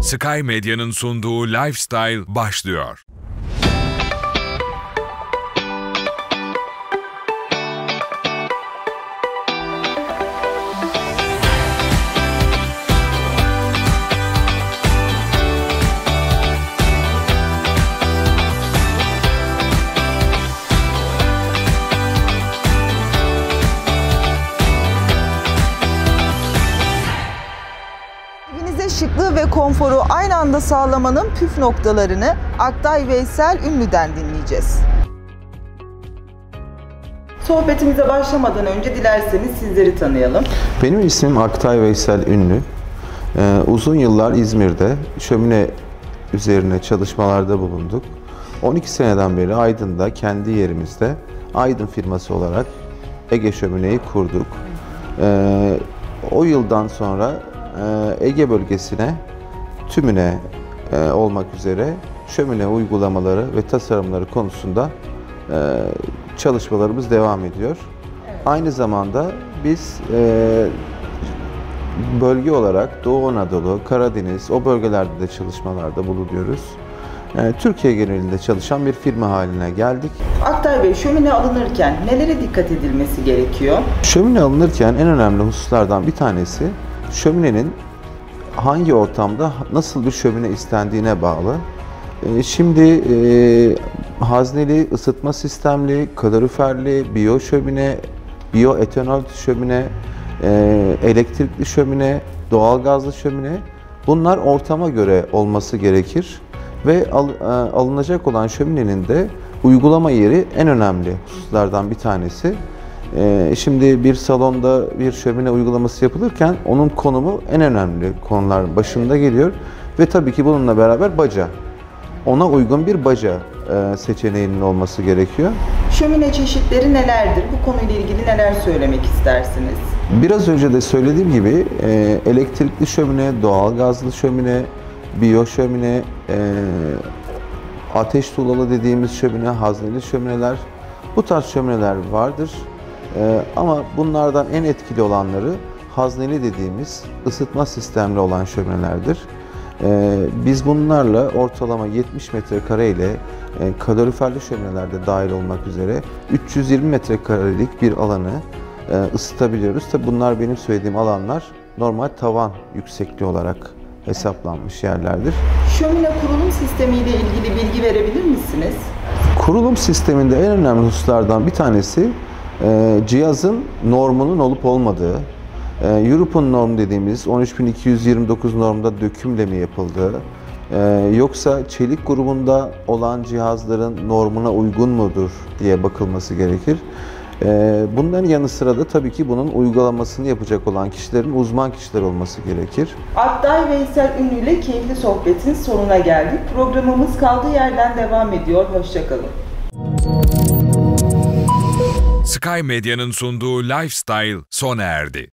Sky Medya'nın sunduğu Lifestyle başlıyor. Şıklığı ve konforu aynı anda sağlamanın püf noktalarını Aktay Veysel Ünlü'den dinleyeceğiz. Sohbetimize başlamadan önce dilerseniz sizleri tanıyalım. Benim ismim Aktay Veysel Ünlü. Uzun yıllar İzmir'de şömine üzerine çalışmalarda bulunduk. 12 seneden beri Aydın'da kendi yerimizde Aydın firması olarak Ege Şömine'yi kurduk. O yıldan sonra Ege bölgesine tümüne olmak üzere şömine uygulamaları ve tasarımları konusunda çalışmalarımız devam ediyor. Evet. Aynı zamanda biz bölge olarak Doğu Anadolu, Karadeniz o bölgelerde de çalışmalarda bulunuyoruz. Türkiye genelinde çalışan bir firma haline geldik. Aktay Bey, şömine alınırken nelere dikkat edilmesi gerekiyor? Şömine alınırken en önemli hususlardan bir tanesi şöminenin hangi ortamda nasıl bir şömine istendiğine bağlı. Şimdi hazneli, ısıtma sistemli, kaloriferli, biyo şömine, biyoetanol şömine, elektrikli şömine, doğalgazlı şömine, bunlar ortama göre olması gerekir ve alınacak olan şöminenin de uygulama yeri en önemli hususlardan bir tanesi. Şimdi bir salonda bir şömine uygulaması yapılırken onun konumu en önemli konular başında geliyor ve tabii ki bununla beraber baca. Ona uygun bir baca seçeneğinin olması gerekiyor. Şömine çeşitleri nelerdir? Bu konuyla ilgili neler söylemek istersiniz? Biraz önce de söylediğim gibi elektrikli şömine, doğalgazlı şömine, biyo şömine, ateş tuğlalı dediğimiz şömine, hazneli şömineler, bu tarz şömineler vardır. Ama bunlardan en etkili olanları hazneli dediğimiz ısıtma sistemli olan şöminelerdir. Biz bunlarla ortalama 70 metrekare ile kaloriferli şöminelerde dahil olmak üzere 320 metrekarelik bir alanı ısıtabiliyoruz. Tabi bunlar benim söylediğim alanlar normal tavan yüksekliği olarak hesaplanmış yerlerdir. Şömine kurulum sistemi ile ilgili bilgi verebilir misiniz? Kurulum sisteminde en önemli hususlardan bir tanesi cihazın normunun olup olmadığı, European norm dediğimiz 13229 normda dökümle mi yapıldığı, yoksa çelik grubunda olan cihazların normuna uygun mudur diye bakılması gerekir. Bunların yanı sıra da tabii ki bunun uygulamasını yapacak olan kişilerin uzman kişiler olması gerekir. Aktay Veysel Ünlü ile keyifli sohbetin sonuna geldik. Programımız kaldığı yerden devam ediyor. Hoşça kalın. Sky Medya'nın sunduğu Lifestyle sona erdi.